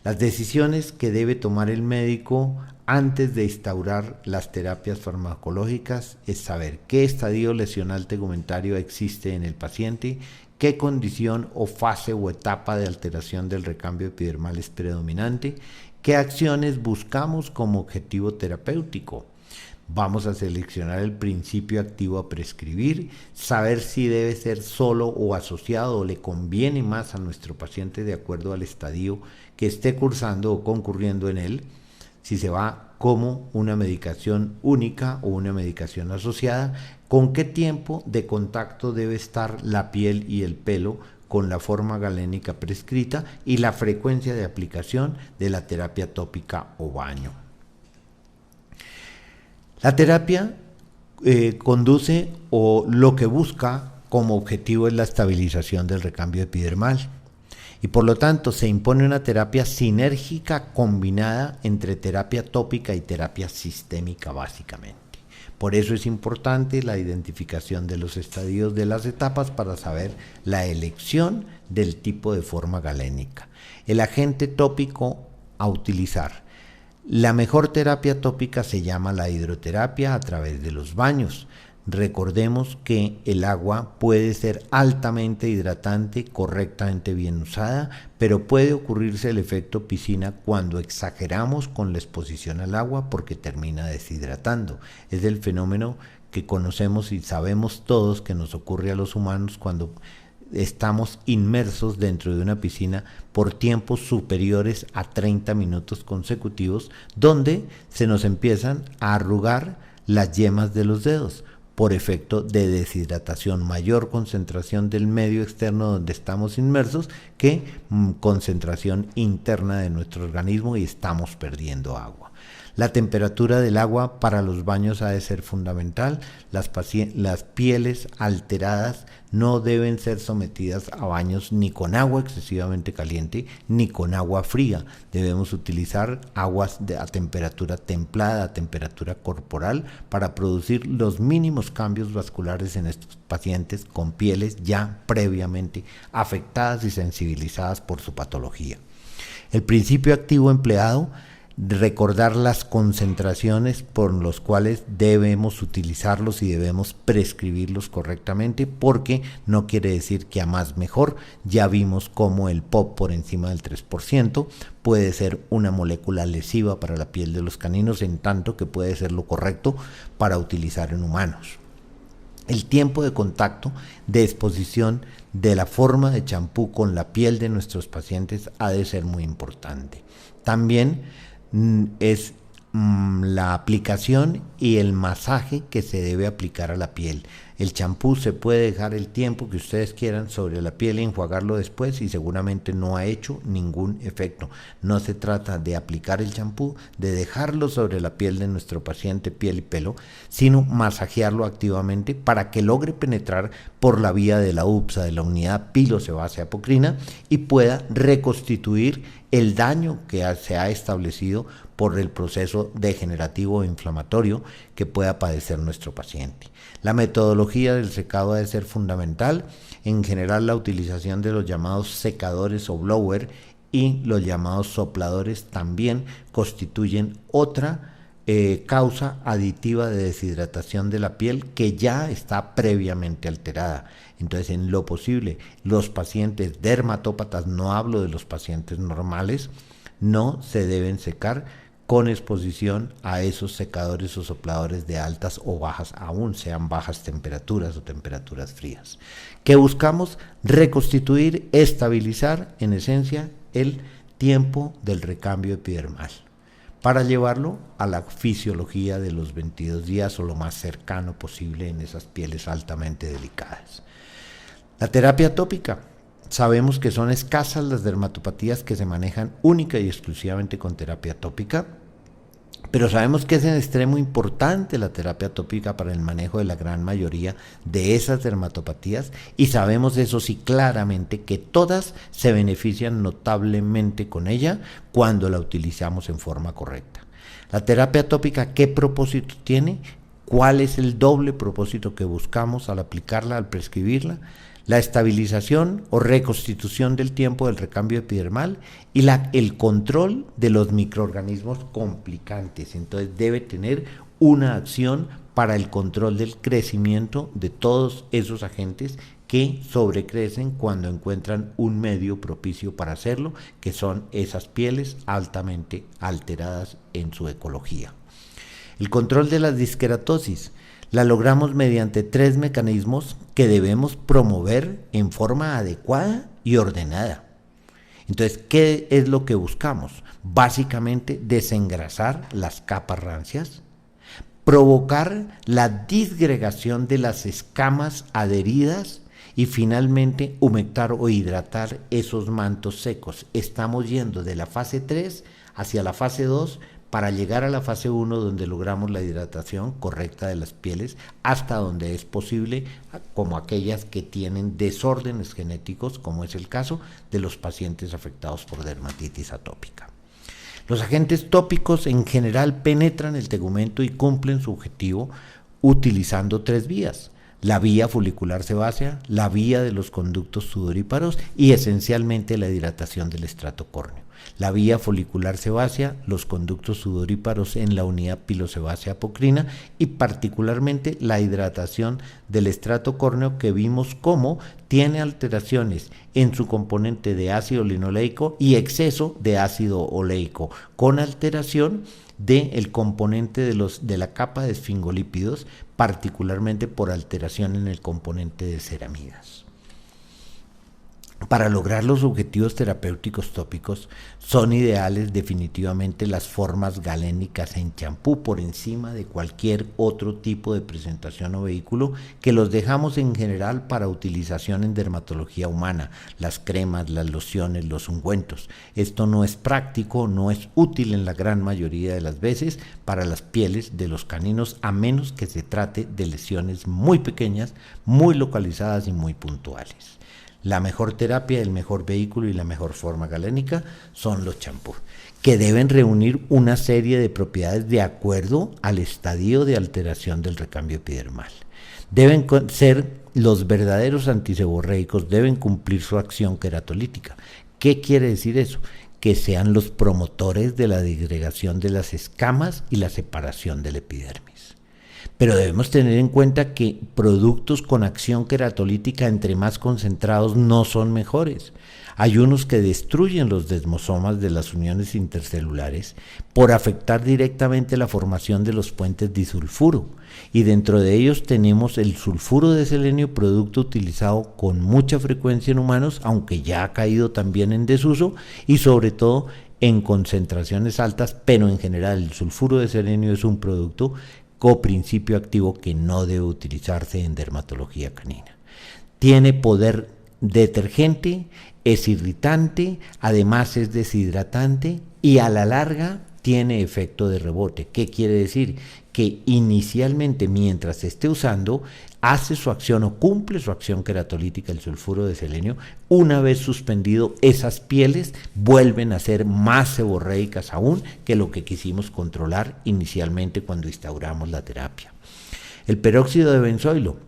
Las decisiones que debe tomar el médico antes de instaurar las terapias farmacológicas es saber qué estadio lesional tegumentario existe en el paciente, qué condición o fase o etapa de alteración del recambio epidermal es predominante, qué acciones buscamos como objetivo terapéutico. Vamos a seleccionar el principio activo a prescribir, saber si debe ser solo o asociado o le conviene más a nuestro paciente de acuerdo al estadio que esté cursando o concurriendo en él, si se va como una medicación única o una medicación asociada, con qué tiempo de contacto debe estar la piel y el pelo con la forma galénica prescrita y la frecuencia de aplicación de la terapia tópica o baño. La terapia conduce o lo que busca como objetivo es la estabilización del recambio epidermal y por lo tanto se impone una terapia sinérgica combinada entre terapia tópica y terapia sistémica básicamente. Por eso es importante la identificación de los estadios de las etapas para saber la elección del tipo de forma galénica. El agente tópico a utilizar. La mejor terapia tópica se llama la hidroterapia a través de los baños. Recordemos que el agua puede ser altamente hidratante, correctamente bien usada, pero puede ocurrirse el efecto piscina cuando exageramos con la exposición al agua porque termina deshidratando. Es el fenómeno que conocemos y sabemos todos que nos ocurre a los humanos cuando estamos inmersos dentro de una piscina por tiempos superiores a 30 minutos consecutivos, donde se nos empiezan a arrugar las yemas de los dedos por efecto de deshidratación, mayor concentración del medio externo donde estamos inmersos que concentración interna de nuestro organismo y estamos perdiendo agua. La temperatura del agua para los baños ha de ser fundamental. Las pieles alteradas no deben ser sometidas a baños ni con agua excesivamente caliente ni con agua fría. Debemos utilizar aguas a temperatura templada, a temperatura corporal, para producir los mínimos cambios vasculares en estos pacientes con pieles ya previamente afectadas y sensibilizadas por su patología. El principio activo empleado: recordar las concentraciones por los cuales debemos utilizarlos y debemos prescribirlos correctamente, porque no quiere decir que a más mejor. Ya vimos cómo el POP por encima del 3% puede ser una molécula lesiva para la piel de los caninos, en tanto que puede ser lo correcto para utilizar en humanos. El tiempo de contacto de exposición de la forma de champú con la piel de nuestros pacientes ha de ser muy importante. También es la aplicación y el masaje que se debe aplicar a la piel. El champú se puede dejar el tiempo que ustedes quieran sobre la piel y enjuagarlo después y seguramente no ha hecho ningún efecto. No se trata de aplicar el champú, de dejarlo sobre la piel de nuestro paciente, piel y pelo, sino masajearlo activamente para que logre penetrar por la vía de la UPSA, de la unidad pilosebácea-apocrina, y pueda reconstituir el daño que se ha establecido por el proceso degenerativo o inflamatorio que pueda padecer nuestro paciente. La metodología del secado debe ser fundamental. En general, la utilización de los llamados secadores o blower y los llamados sopladores también constituyen otra causa aditiva de deshidratación de la piel que ya está previamente alterada. Entonces, en lo posible, los pacientes dermatópatas, no hablo de los pacientes normales, no se deben secar con exposición a esos secadores o sopladores de altas o bajas, aún sean bajas temperaturas o temperaturas frías. ¿Qué buscamos? Reconstituir, estabilizar, en esencia, el tiempo del recambio epidermal, para llevarlo a la fisiología de los 22 días o lo más cercano posible en esas pieles altamente delicadas. La terapia tópica. Sabemos que son escasas las dermatopatías que se manejan única y exclusivamente con terapia tópica, pero sabemos que es en extremo importante la terapia tópica para el manejo de la gran mayoría de esas dermatopatías, y sabemos eso sí claramente que todas se benefician notablemente con ella cuando la utilizamos en forma correcta. La terapia tópica, ¿qué propósito tiene? ¿Cuál es el doble propósito que buscamos al aplicarla, al prescribirla? la estabilización o reconstitución del tiempo del recambio epidermal y el control de los microorganismos complicantes. Entonces debe tener una acción para el control del crecimiento de todos esos agentes que sobrecrecen cuando encuentran un medio propicio para hacerlo, que son esas pieles altamente alteradas en su ecología. El control de la disqueratosis la logramos mediante 3 mecanismos que debemos promover en forma adecuada y ordenada. Entonces, ¿qué es lo que buscamos? Básicamente desengrasar las capas rancias, provocar la disgregación de las escamas adheridas y finalmente humectar o hidratar esos mantos secos. Estamos yendo de la fase 3 hacia la fase 2 para llegar a la fase 1, donde logramos la hidratación correcta de las pieles hasta donde es posible, como aquellas que tienen desórdenes genéticos, como es el caso de los pacientes afectados por dermatitis atópica. Los agentes tópicos en general penetran el tegumento y cumplen su objetivo utilizando 3 vías: la vía folicular sebácea, la vía de los conductos sudoríparos y esencialmente la hidratación del estrato córneo. La vía folicular sebácea, los conductos sudoríparos en la unidad pilosebácea apocrina y particularmente la hidratación del estrato córneo, que vimos cómo tiene alteraciones en su componente de ácido linoleico y exceso de ácido oleico, con alteración del componente de la capa de esfingolípidos, particularmente por alteración en el componente de ceramidas. Para lograr los objetivos terapéuticos tópicos son ideales definitivamente las formas galénicas en champú por encima de cualquier otro tipo de presentación o vehículo, que los dejamos en general para utilización en dermatología humana, las cremas, las lociones, los ungüentos. Esto no es práctico, no es útil en la gran mayoría de las veces para las pieles de los caninos, a menos que se trate de lesiones muy pequeñas, muy localizadas y muy puntuales. La mejor terapia, el mejor vehículo y la mejor forma galénica son los champús, que deben reunir una serie de propiedades de acuerdo al estadio de alteración del recambio epidermal. Deben ser los verdaderos antiseborreicos, deben cumplir su acción queratolítica. ¿Qué quiere decir eso? Que sean los promotores de la disgregación de las escamas y la separación del epidermis. Pero debemos tener en cuenta que productos con acción queratolítica entre más concentrados no son mejores. Hay unos que destruyen los desmosomas de las uniones intercelulares por afectar directamente la formación de los puentes disulfuro, y dentro de ellos tenemos el sulfuro de selenio, producto utilizado con mucha frecuencia en humanos, aunque ya ha caído también en desuso y sobre todo en concentraciones altas, pero en general el sulfuro de selenio es un producto coprincipio activo que no debe utilizarse en dermatología canina. Tiene poder detergente, es irritante, además es deshidratante y a la larga tiene efecto de rebote. ¿Qué quiere decir? Que inicialmente, mientras se esté usando, hace su acción o cumple su acción queratolítica el sulfuro de selenio. Una vez suspendido, esas pieles vuelven a ser más seborreicas aún que lo que quisimos controlar inicialmente cuando instauramos la terapia. El peróxido de benzoilo,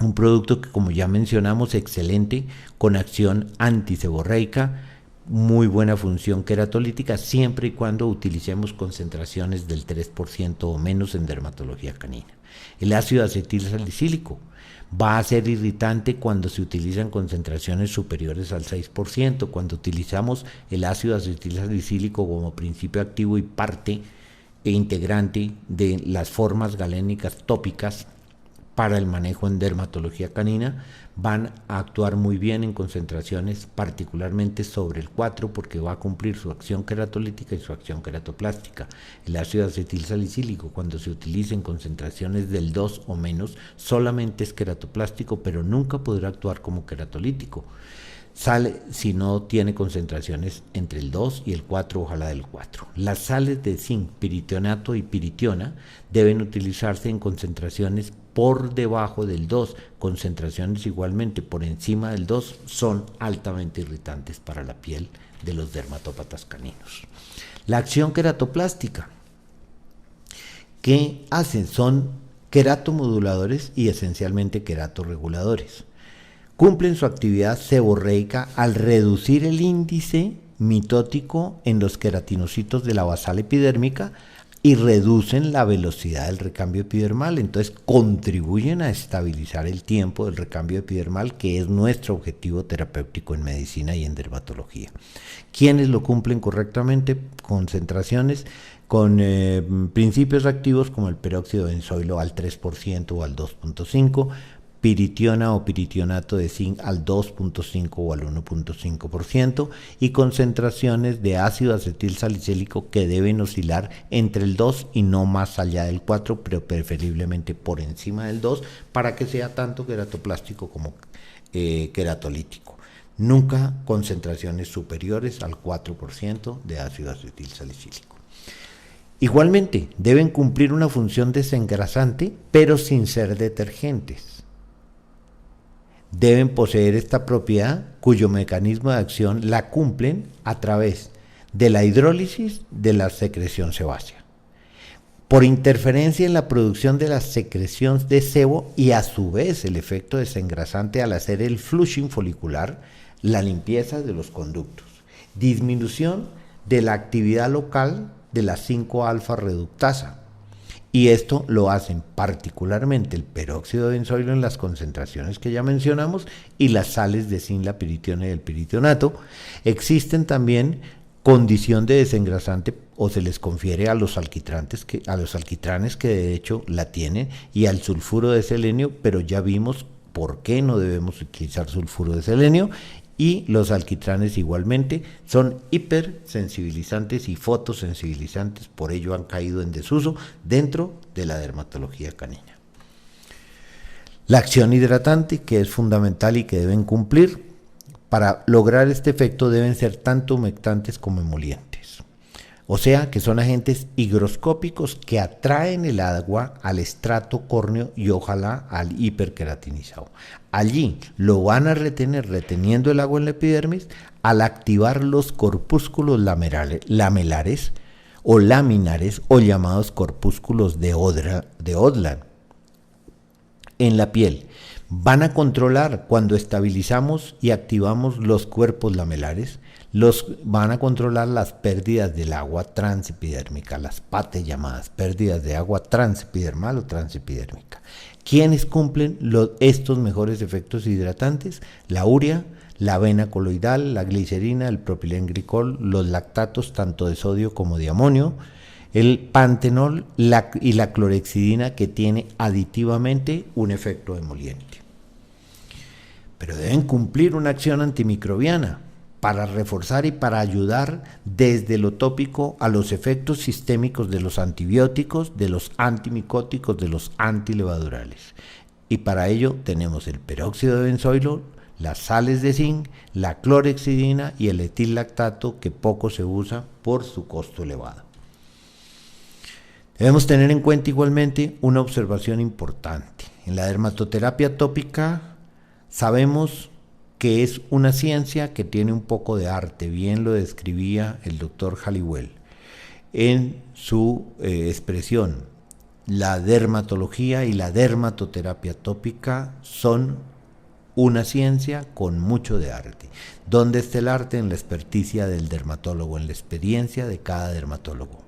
un producto que, como ya mencionamos, excelente, con acción antiseborreica, muy buena función queratolítica, siempre y cuando utilicemos concentraciones del 3% o menos en dermatología canina. El ácido acetil salicílico va a ser irritante cuando se utilizan concentraciones superiores al 6%, cuando utilizamos el ácido acetil salicílico como principio activo y parte e integrante de las formas galénicas tópicas para el manejo en dermatología canina, van a actuar muy bien en concentraciones particularmente sobre el 4, porque va a cumplir su acción queratolítica y su acción queratoplástica. El ácido acetil salicílico, cuando se utiliza en concentraciones del 2 o menos, solamente es queratoplástico, pero nunca podrá actuar como queratolítico. Sale si no tiene concentraciones entre el 2 y el 4, ojalá del 4. Las sales de zinc, piritionato y piritiona deben utilizarse en concentraciones por debajo del 2, concentraciones igualmente por encima del 2 son altamente irritantes para la piel de los dermatópatas caninos. La acción queratoplástica, ¿qué hacen? Son queratomoduladores y esencialmente queratorreguladores. cumplen su actividad seborreica al reducir el índice mitótico en los queratinocitos de la basal epidérmica y reducen la velocidad del recambio epidermal. Entonces contribuyen a estabilizar el tiempo del recambio epidermal, que es nuestro objetivo terapéutico en medicina y en dermatología. ¿Quiénes lo cumplen correctamente? Concentraciones con principios activos como el peróxido de benzoilo al 3% o al 2.5%, piritiona o piritionato de zinc al 2.5 o al 1.5% y concentraciones de ácido acetil salicílico que deben oscilar entre el 2 y no más allá del 4, pero preferiblemente por encima del 2 para que sea tanto queratoplástico como queratolítico. Nunca concentraciones superiores al 4% de ácido acetil salicílico. Igualmente, deben cumplir una función desengrasante, pero sin ser detergentes. Deben poseer esta propiedad cuyo mecanismo de acción la cumplen a través de la hidrólisis de la secreción sebácea, por interferencia en la producción de la secreción de sebo y a su vez el efecto desengrasante al hacer el flushing folicular, la limpieza de los conductos, disminución de la actividad local de la 5-alfa reductasa. Y esto lo hacen particularmente el peróxido de benzoilo en las concentraciones que ya mencionamos y las sales de zinc, la piritiona y el piritionato. Existen también condición de desengrasante o se les confiere a los alquitranes que de hecho la tienen y al sulfuro de selenio, pero ya vimos por qué no debemos utilizar sulfuro de selenio. Y los alquitranes igualmente son hipersensibilizantes y fotosensibilizantes, por ello han caído en desuso dentro de la dermatología canina. La acción hidratante, que es fundamental y que deben cumplir, para lograr este efecto deben ser tanto humectantes como emolientes. O sea que son agentes higroscópicos que atraen el agua al estrato córneo y ojalá al hiperqueratinizado. Allí lo van a retener reteniendo el agua en la epidermis al activar los corpúsculos lamelares o laminares o llamados corpúsculos de Odland en la piel. Van a controlar cuando estabilizamos y activamos los cuerpos lamelares, van a controlar las pérdidas del agua transepidérmica, las PATE llamadas pérdidas de agua transepidermal o transepidérmica. ¿Quiénes cumplen estos mejores efectos hidratantes? La urea, la avena coloidal, la glicerina, el propilenglicol, los lactatos tanto de sodio como de amonio, el pantenol y la clorhexidina, que tiene aditivamente un efecto emoliente. Pero deben cumplir una acción antimicrobiana para reforzar y para ayudar desde lo tópico a los efectos sistémicos de los antibióticos, de los antimicóticos, de los antilevadurales. Y para ello tenemos el peróxido de benzoilo, las sales de zinc, la clorhexidina y el etil-lactato, que poco se usa por su costo elevado. Debemos tener en cuenta igualmente una observación importante. En la dermatoterapia tópica sabemos que es una ciencia que tiene un poco de arte, bien lo describía el doctor Halliwell en su expresión. La dermatología y la dermatoterapia tópica son una ciencia con mucho de arte. ¿Dónde está el arte? En la experticia del dermatólogo, en la experiencia de cada dermatólogo,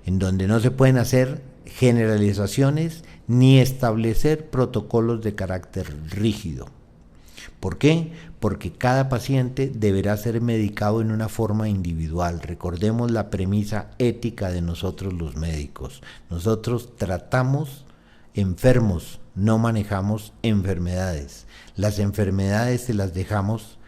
en donde no se pueden hacer generalizaciones ni establecer protocolos de carácter rígido. ¿Por qué? Porque cada paciente deberá ser medicado en una forma individual. Recordemos la premisa ética de nosotros los médicos. Nosotros tratamos enfermos, no manejamos enfermedades. Las enfermedades se las dejamos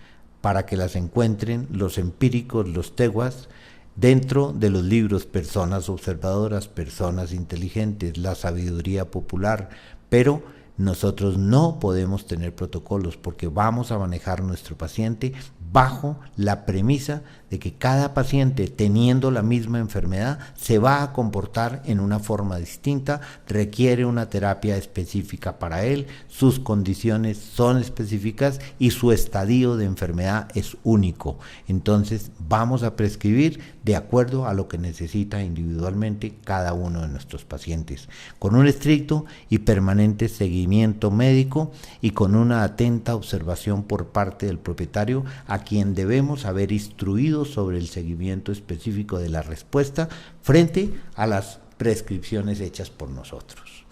para que las encuentren los empíricos, los teguas, dentro de los libros Personas Observadoras, Personas Inteligentes, la sabiduría popular, pero nosotros no podemos tener protocolos porque vamos a manejar nuestro paciente bajo la premisa de que cada paciente, teniendo la misma enfermedad, se va a comportar en una forma distinta, requiere una terapia específica para él, sus condiciones son específicas y su estadio de enfermedad es único. Entonces vamos a prescribir de acuerdo a lo que necesita individualmente cada uno de nuestros pacientes, con un estricto y permanente seguimiento médico y con una atenta observación por parte del propietario, a quien debemos haber instruido sobre el seguimiento específico de la respuesta frente a las prescripciones hechas por nosotros.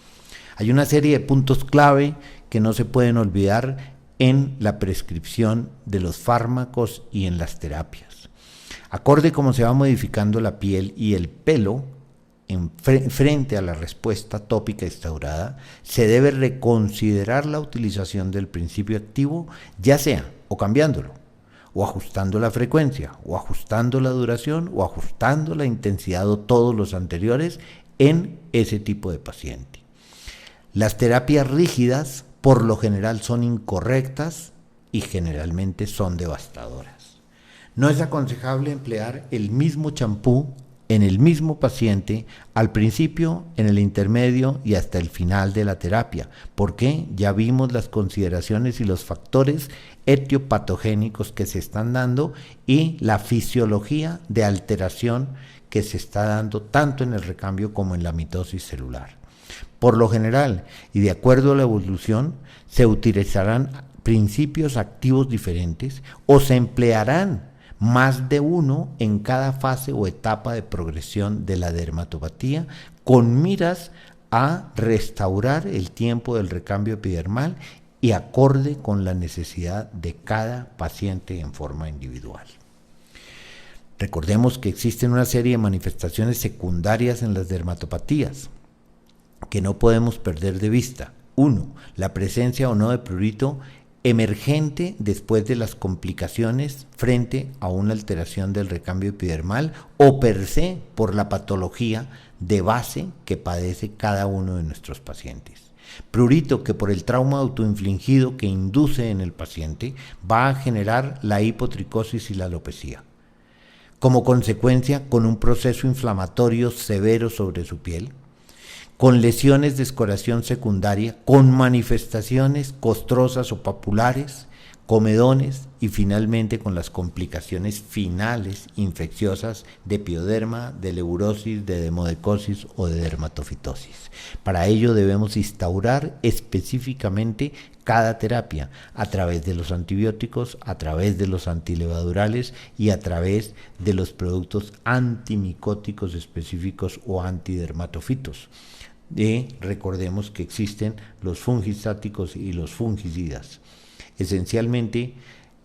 Hay una serie de puntos clave que no se pueden olvidar en la prescripción de los fármacos y en las terapias. Acorde como se va modificando la piel y el pelo frente a la respuesta tópica instaurada, se debe reconsiderar la utilización del principio activo, ya sea o cambiándolo, o ajustando la frecuencia, o ajustando la duración, o ajustando la intensidad o todos los anteriores en ese tipo de paciente. Las terapias rígidas por lo general son incorrectas y generalmente son devastadoras. No es aconsejable emplear el mismo champú en el mismo paciente al principio, en el intermedio y hasta el final de la terapia, porque ya vimos las consideraciones y los factores etiopatogénicos que se están dando y la fisiología de alteración que se está dando tanto en el recambio como en la mitosis celular. Por lo general, y de acuerdo a la evolución, se utilizarán principios activos diferentes o se emplearán más de uno en cada fase o etapa de progresión de la dermatopatía, con miras a restaurar el tiempo del recambio epidermal y acorde con la necesidad de cada paciente en forma individual. Recordemos que existen una serie de manifestaciones secundarias en las dermatopatías que no podemos perder de vista. 1. La presencia o no de prurito emergente después de las complicaciones frente a una alteración del recambio epidermal o per se por la patología de base que padece cada uno de nuestros pacientes. Prurito que por el trauma autoinfligido que induce en el paciente va a generar la hipotricosis y la alopecia. Como consecuencia, con un proceso inflamatorio severo sobre su piel, con lesiones de escoración secundaria, con manifestaciones costrosas o papulares, comedones y finalmente con las complicaciones finales infecciosas de pioderma, de leurosis, de demodecosis o de dermatofitosis. Para ello debemos instaurar específicamente cada terapia a través de los antibióticos, a través de los antilevadurales y a través de los productos antimicóticos específicos o antidermatofitos. Recordemos que existen los fungistáticos y los fungicidas. Esencialmente,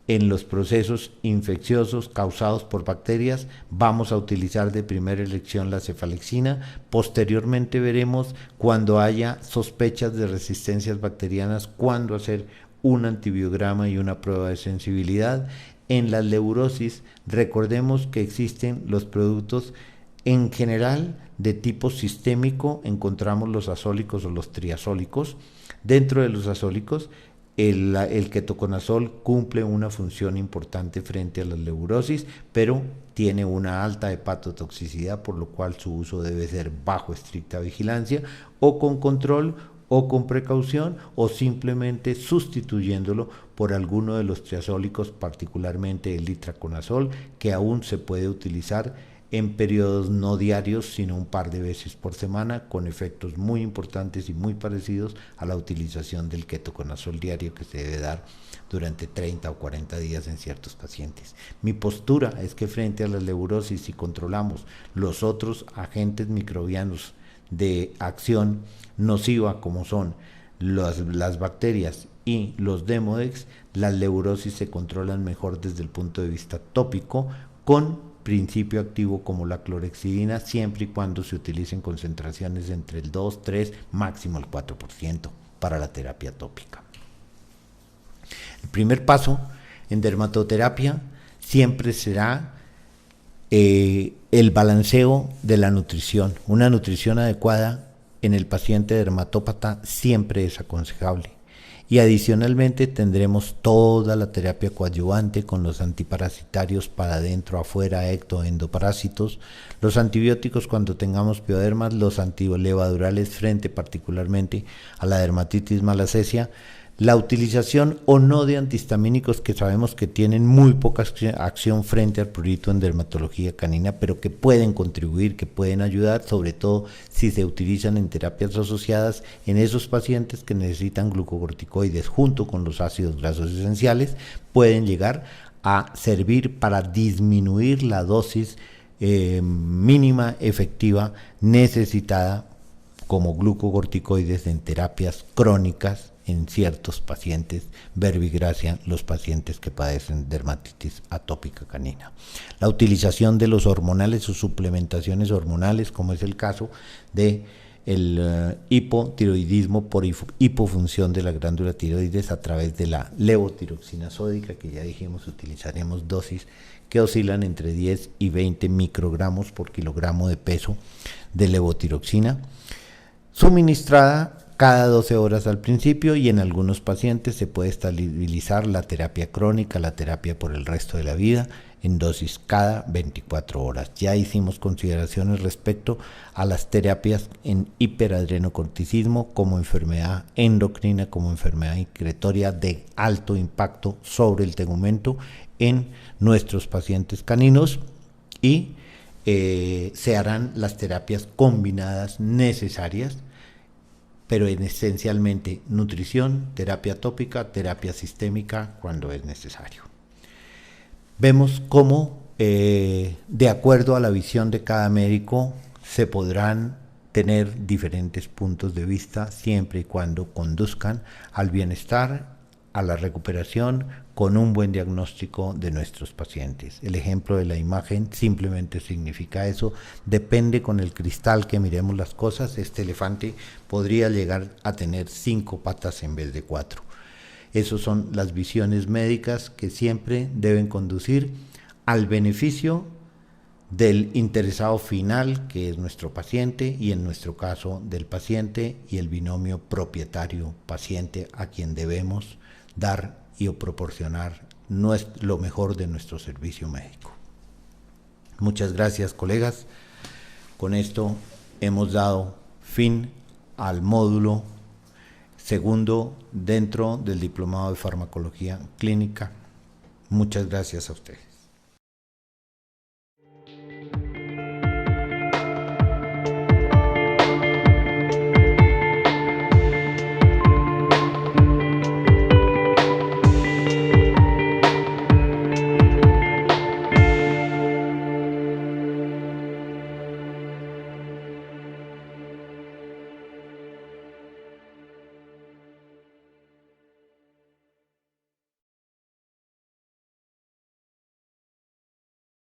en los procesos infecciosos causados por bacterias vamos a utilizar de primera elección la cefalexina. Posteriormente veremos cuando haya sospechas de resistencias bacterianas, cuándo hacer un antibiograma y una prueba de sensibilidad. En la leurosis, recordemos que existen los productos en general de tipo sistémico, encontramos los azólicos o los triazólicos. Dentro de los azólicos, el ketoconazol cumple una función importante frente a la leurosis, pero tiene una alta hepatotoxicidad, por lo cual su uso debe ser bajo estricta vigilancia o con control o con precaución o simplemente sustituyéndolo por alguno de los triazólicos, particularmente el itraconazol, que aún se puede utilizar en periodos no diarios, sino un par de veces por semana, con efectos muy importantes y muy parecidos a la utilización del ketoconazol diario que se debe dar durante 30 o 40 días en ciertos pacientes. Mi postura es que frente a la leurosis, si controlamos los otros agentes microbianos de acción nociva como son las bacterias y los demodex, las leurosis se controlan mejor desde el punto de vista tópico con principio activo como la clorhexidina, siempre y cuando se utilicen concentraciones entre el 2, 3, máximo el 4% para la terapia tópica. El primer paso en dermatoterapia siempre será el balanceo de la nutrición. Una nutrición adecuada en el paciente dermatópata siempre es aconsejable. Y adicionalmente tendremos toda la terapia coadyuvante con los antiparasitarios para adentro, afuera, ectoendoparásitos, los antibióticos cuando tengamos piodermas, los antilevadurales frente particularmente a la dermatitis malacesia, la utilización o no de antihistamínicos que sabemos que tienen muy poca acción frente al prurito en dermatología canina, pero que pueden contribuir, que pueden ayudar, sobre todo si se utilizan en terapias asociadas en esos pacientes que necesitan glucocorticoides junto con los ácidos grasos esenciales, pueden llegar a servir para disminuir la dosis mínima efectiva necesitada como glucocorticoides en terapias crónicas en ciertos pacientes, verbigracia, los pacientes que padecen dermatitis atópica canina. La utilización de los hormonales o suplementaciones hormonales, como es el caso de el hipotiroidismo por hipofunción de la glándula tiroides a través de la levotiroxina sódica, que ya dijimos utilizaremos dosis que oscilan entre 10 y 20 microgramos por kilogramo de peso de levotiroxina, suministrada cada 12 horas al principio, y en algunos pacientes se puede estabilizar la terapia crónica, la terapia por el resto de la vida, en dosis cada 24 horas. Ya hicimos consideraciones respecto a las terapias en hiperadrenocorticismo como enfermedad endocrina, como enfermedad incretoria de alto impacto sobre el tegumento en nuestros pacientes caninos, y se harán las terapias combinadas necesarias, pero en esencialmente nutrición, terapia tópica, terapia sistémica cuando es necesario. Vemos cómo, de acuerdo a la visión de cada médico, se podrán tener diferentes puntos de vista siempre y cuando conduzcan al bienestar, a la recuperación, con un buen diagnóstico de nuestros pacientes. El ejemplo de la imagen simplemente significa eso. Depende con el cristal que miremos las cosas. Este elefante podría llegar a tener 5 patas en vez de 4. Esas son las visiones médicas que siempre deben conducir al beneficio del interesado final, que es nuestro paciente, y en nuestro caso del paciente y el binomio propietario-paciente, a quien debemos dar y proporcionar lo mejor de nuestro servicio médico. Muchas gracias, colegas. Con esto hemos dado fin al módulo segundo dentro del Diplomado de Farmacología Clínica. Muchas gracias a ustedes.